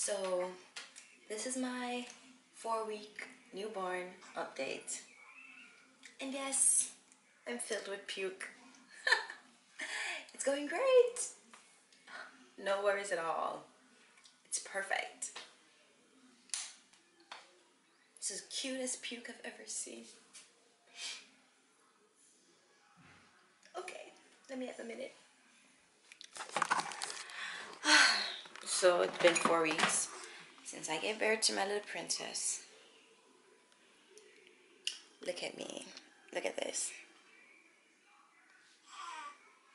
So this is my 4-week newborn update. And yes, I'm filled with puke. It's going great. No worries at all. It's perfect. This is the cutest puke I've ever seen. Okay, let me have a minute. So it's been 4 weeks since I gave birth to my little princess. Look at me. Look at this.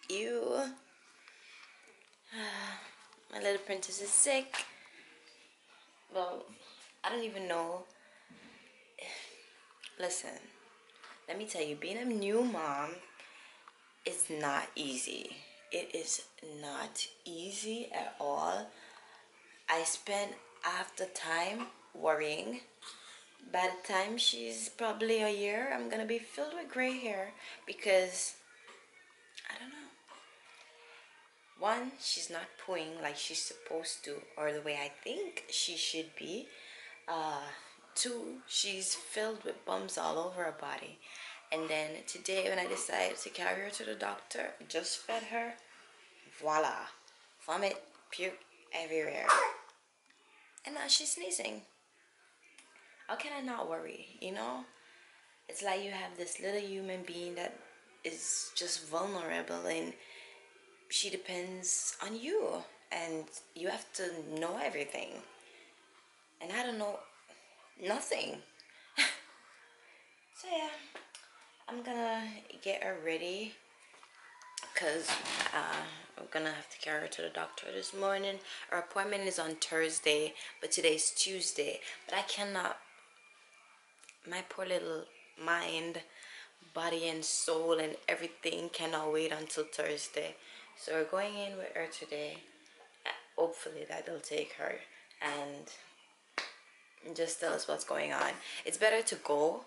Ew. My little princess is sick. Well, I don't even know. Listen, let me tell you, being a new mom is not easy. It is not easy at all. I spent half the time worrying. By the time she's probably a year, I'm gonna be filled with gray hair because I don't know. One, she's not pooing like she's supposed to, or the way I think she should be. Two, she's filled with bumps all over her body. And then today when I decided to carry her to the doctor, just fed her, voila, vomit, puke everywhere. And now she's sneezing. How can I not worry, you know? It's like you have this little human being that is just vulnerable and she depends on you and you have to know everything. And I don't know nothing. So yeah, I'm gonna get her ready because I'm gonna have to carry her to the doctor this morning. Our appointment is on Thursday, but today's Tuesday. But I cannot, my poor little mind, body and soul and everything cannot wait until Thursday. So we're going in with her today. Hopefully that'll take her and just tell us what's going on. It's better to go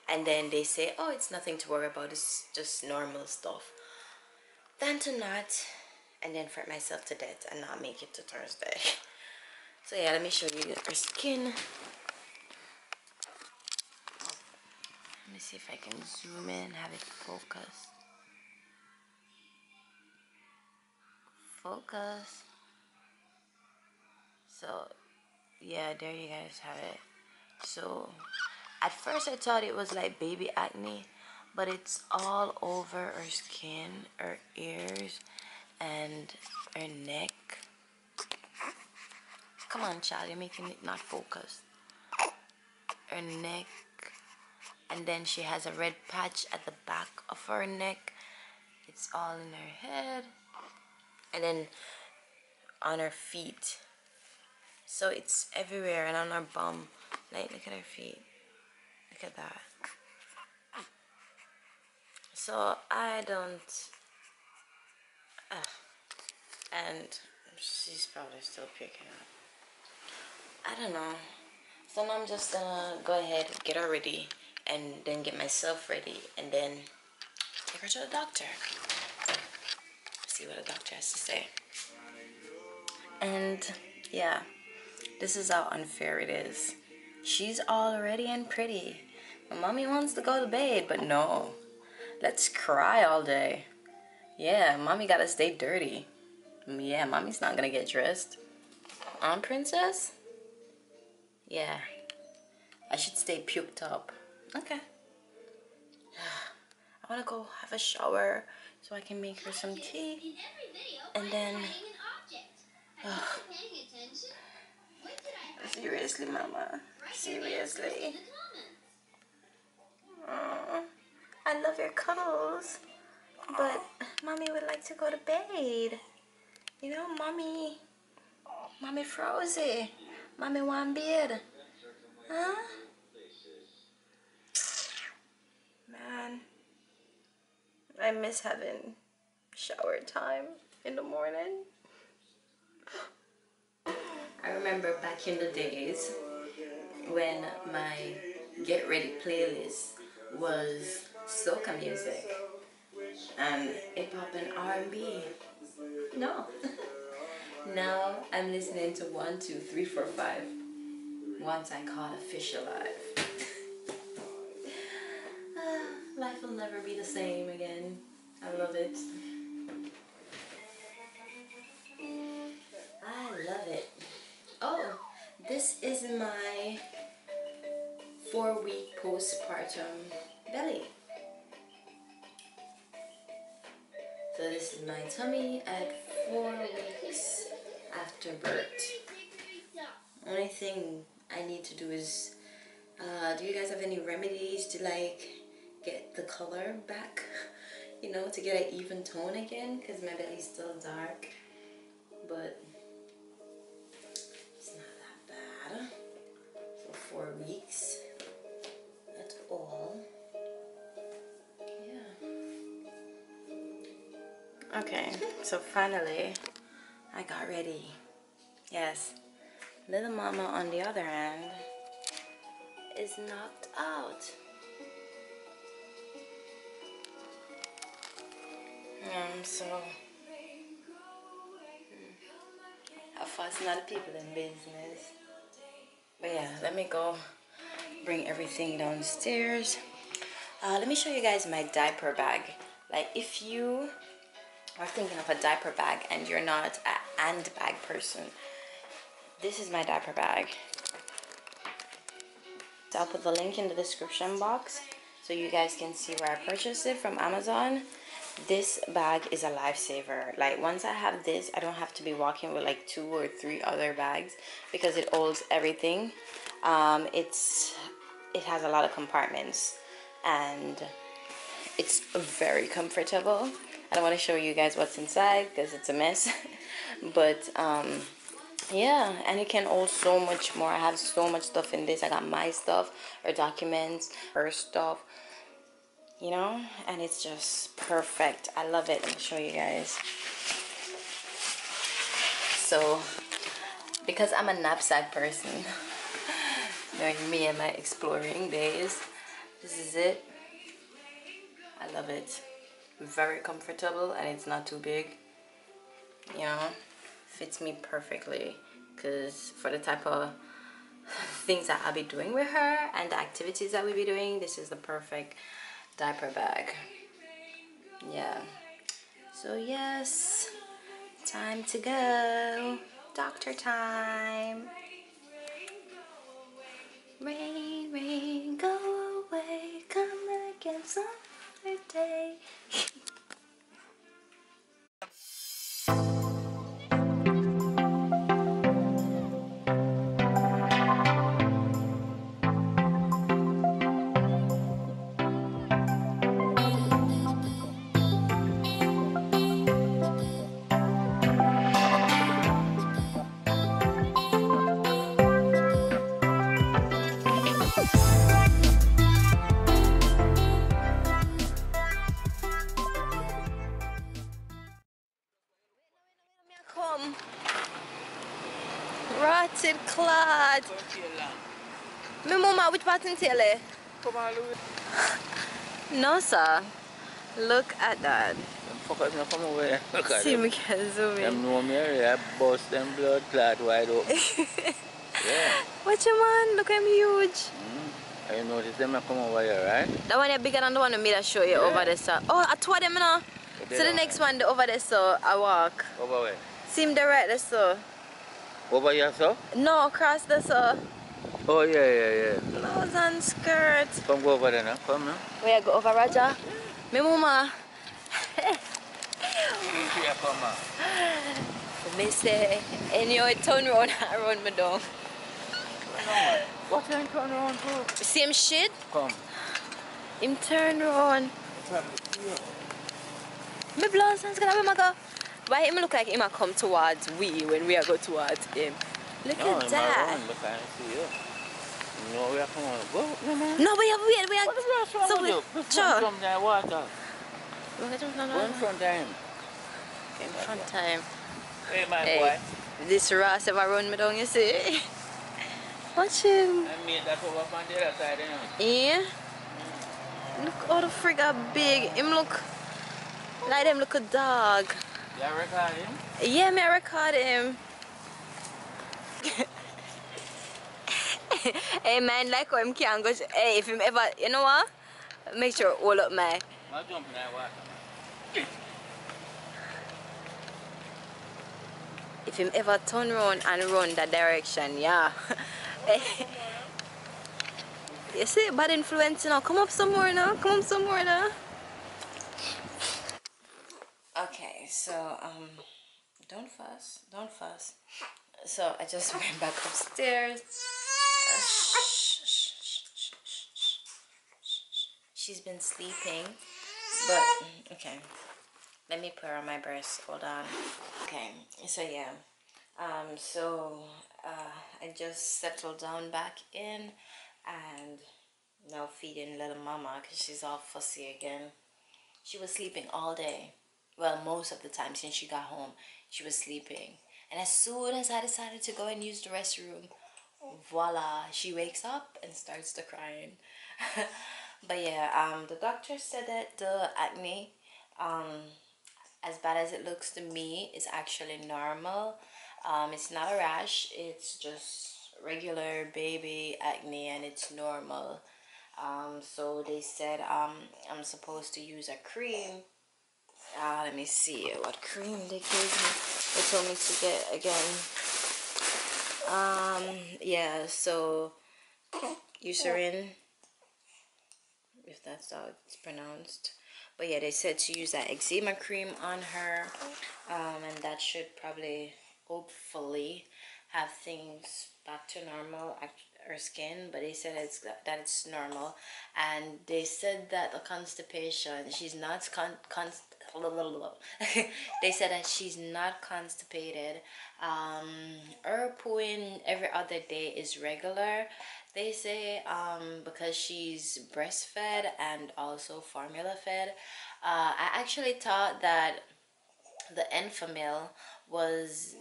and then they say, oh, it's nothing to worry about, it's just normal stuff, than to not and then fret myself to death and not make it to Thursday. So yeah, let me show you her skin. Let me see if I can zoom in, have it focus. Focus. So yeah, there you guys have it. So at first I thought it was like baby acne, but it's all over her skin, her ears, and her neck. Come on, child, you're making it not focus. Her neck, and then she has a red patch at the back of her neck. It's all in her head, and then on her feet. So it's everywhere, and on her bum. Like, look at her feet. Look at that. So I don't, and she's probably still picking up. I don't know. So now I'm just gonna go ahead, get her ready, and then get myself ready, and then take her to the doctor. See what the doctor has to say. And yeah, this is how unfair it is. She's all ready and pretty. My mommy wants to go to bed, but no. Let's cry all day. Yeah, mommy gotta stay dirty. Yeah, mommy's not gonna get dressed. Princess? Yeah. I should stay puked up. Okay. I wanna go have a shower so I can make her some tea. And then... Seriously, mama. Seriously. I love your cuddles. But mommy would like to go to bed. You know, mommy frozy. Mommy want bed. Huh? Man, I miss having shower time in the morning. I remember back in the days when my get ready playlist was soca music and hip hop and R&B. No. Now I'm listening to 1, 2, 3, 4, 5. Once I caught a fish alive. Life will never be the same again. I love it. I love it. Oh, this is my 4-week postpartum belly. So this is my tummy at 4 weeks after birth. Only thing I need to do is, do you guys have any remedies to like get the color back? You know, to get an even tone again, because my belly's still dark, but it's not that bad. For 4 weeks, that's all. Yeah. Okay, so finally, I got ready. Yes, little mama on the other hand is knocked out. So how fast not the people in business. But yeah, let me go bring everything downstairs. Let me show you guys my diaper bag. Like if you are thinking of a diaper bag and you're not a handbag person, this is my diaper bag. So I'll put the link in the description box so you guys can see where I purchased it from Amazon. This bag is a lifesaver. Like once I have this, I don't have to be walking with like 2 or 3 other bags because it holds everything. It has a lot of compartments and it's very comfortable. I don't want to show you guys what's inside because it's a mess. But yeah, and it can hold so much more. I have so much stuff in this. I got my stuff, her documents, her stuff, you know, and it's just perfect. I love it. Let me show you guys. So because I'm a knapsack person, knowing me and my exploring days, this is it. I love it. Very comfortable and it's not too big, you know, fits me perfectly because for the type of things that I'll be doing with her and the activities that we'll be doing, this is the perfect diaper bag. Yeah, so yes, time to go. Doctor time. Rain, rain, go away, come again some other day. Come, rotted clod. My mama, which part in tail? Come on, Louis. No, sir. Look at that. Focus now from over there. Look at See them. me can zoom Them in. know me area, bust them blood clot wide open. Yeah. Watch your man, look at him huge. I notice them not come over here, right? That one is bigger than the one that made I show you over there, sir. Oh, I told them now. So the next one, the over there, so I walk. Over where? See him there right there, so. Over here, sir? No, across there, so. Oh, yeah. Blouse and skirt. Come go over there now. Come now. Where you go over, Raja? Me mama. Here, come on. Me say, and you turn around me down. What time turn around for? Same shit? Come. Him turn around. My blouse and skirt, where I go? Why him look like him a come towards we when we are go towards him? Look at that. Look, I see you. No, we are coming on. Go, no, man. No, we are. What's wrong with you? Sure. Jump there, water. Go in front of him. In front of him. Hey, my Hey, boy. this Ross ever run me down, you see? Watch him. I made that over from the other side, you know. Yeah? Look how the frig are big. Him look like them look a dog. You recording? Yeah, me record him. Hey man, like how him can't go. Hey, if him ever, you know what? Make sure all up my. I'm jumping in that water, man. If him ever turn around and run that direction, yeah. You see, bad influence, you know. Come up some more now. Come up some more now. Okay, so don't fuss, don't fuss. So I just went back upstairs. She's been sleeping, but okay. Let me put her on my breast. Hold on. Okay, so yeah. I just settled down back in, and now feeding little mama because she's all fussy again. She was sleeping all day. Well, most of the time since she got home, she was sleeping. And as soon as I decided to go and use the restroom, voila, she wakes up and starts to crying. But yeah, the doctor said that the acne, as bad as it looks to me, is actually normal. It's not a rash, it's just regular baby acne, and it's normal. So they said I'm supposed to use a cream. Let me see what cream they gave me. They told me to get again. Yeah, so Eucerin, if that's how it's pronounced. But yeah, they said to use that eczema cream on her, and that should probably, hopefully, have things back to normal, her skin. But they said that it's normal, and they said that the constipation, she's not they said that she's not constipated. Her pooing every other day is regular. They say because she's breastfed and also formula fed. I actually thought that the Enfamil was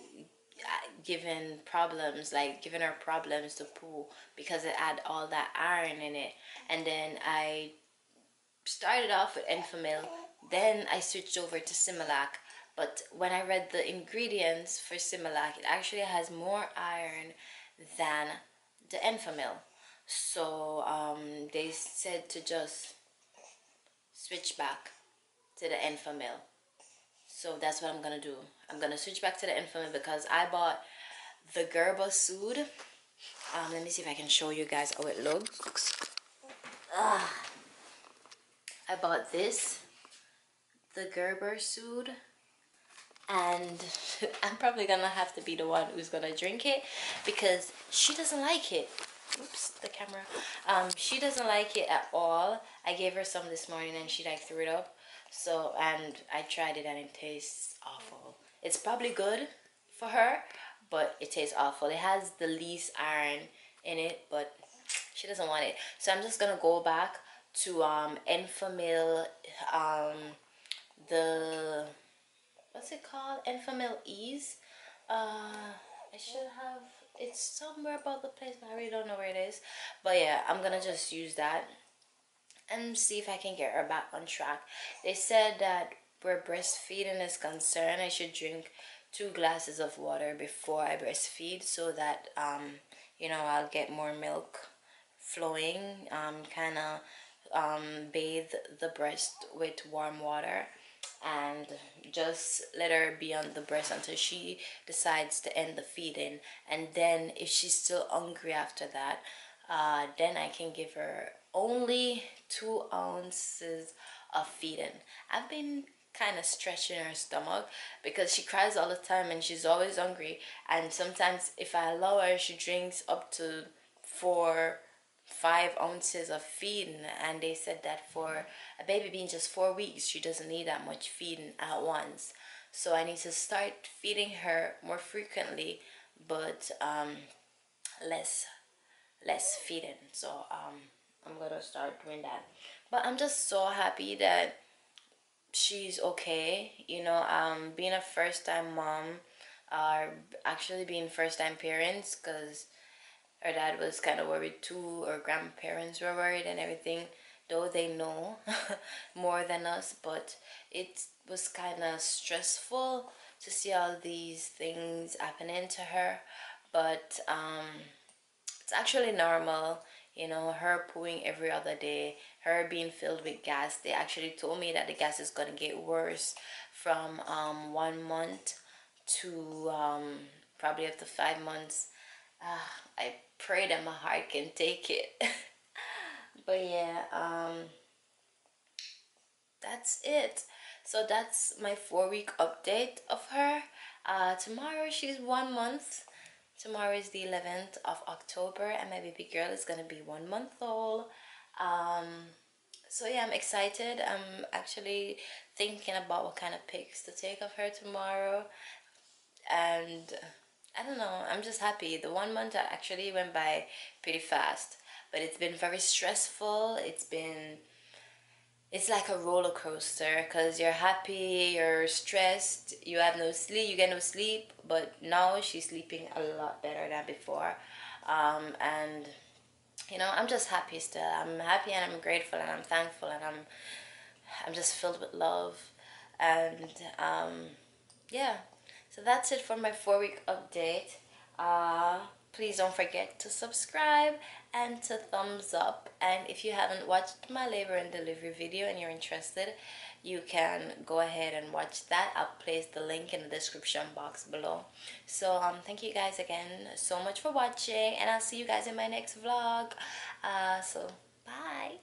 giving problems, like giving her problems to poo because it had all that iron in it. And then I started off with Enfamil, then I switched over to Similac. But when I read the ingredients for Similac, it actually has more iron than the Enfamil. So they said to just switch back to the Enfamil. So that's what I'm gonna do. I'm gonna switch back to the Enfamil because I bought the Gerber Sood. Let me see if I can show you guys how it looks. I bought this, the Gerber Sood, and I'm probably gonna have to be the one who's gonna drink it because she doesn't like it. Oops, the camera. She doesn't like it at all. I gave her some this morning and she like threw it up. So, and I tried it and it tastes awful. It's probably good for her, but it tastes awful. It has the least iron in it, but she doesn't want it. So I'm just gonna go back to Enfamil, the, what's it called? Enfamil Ease. I should have, it's somewhere about the place, but I really don't know where it is. But yeah, I'm gonna just use that and see if I can get her back on track. They said that where breastfeeding is concerned, I should drink 2 glasses of water before I breastfeed so that you know, I'll get more milk flowing. Kind of bathe the breast with warm water and just let her be on the breast until she decides to end the feeding. And then if she's still hungry after that, then I can give her only 2 ounces of feeding. I've been kind of stretching her stomach because she cries all the time and she's always hungry, and sometimes if I allow her, she drinks up to 5 ounces of feeding. And they said that for a baby being just 4 weeks, she doesn't need that much feeding at once. So I need to start feeding her more frequently, but less feeding. So I'm gonna start doing that. But I'm just so happy that she's okay. You know, being a first time mom, actually being first time parents, because her dad was kind of worried too, or grandparents were worried and everything. though they know more than us, but it was kind of stressful to see all these things happening to her. But it's actually normal, you know, her pooing every other day, her being filled with gas. They actually told me that the gas is gonna get worse from 1 month to probably up to 5 months. I pray that my heart can take it. But yeah, that's it. So that's my 4 week update of her. Tomorrow she's 1 month. Tomorrow is the 11th of October, and my baby girl is gonna be 1 month old. So yeah, I'm excited. I'm actually thinking about what kind of pics to take of her tomorrow, and I don't know. I'm just happy. The 1 month actually went by pretty fast, but it's been very stressful. It's like a roller coaster because you're happy, you're stressed, you have no sleep, you get no sleep. But now she's sleeping a lot better than before, and you know, I'm just happy still. I'm happy and I'm grateful and I'm thankful and I'm just filled with love, and yeah. So that's it for my 4 week update. Uh, Please don't forget to subscribe and to thumbs up. And if you haven't watched my labor and delivery video and you're interested, you can go ahead and watch that. I'll place the link in the description box below. So thank you guys again so much for watching, and I'll see you guys in my next vlog. So bye.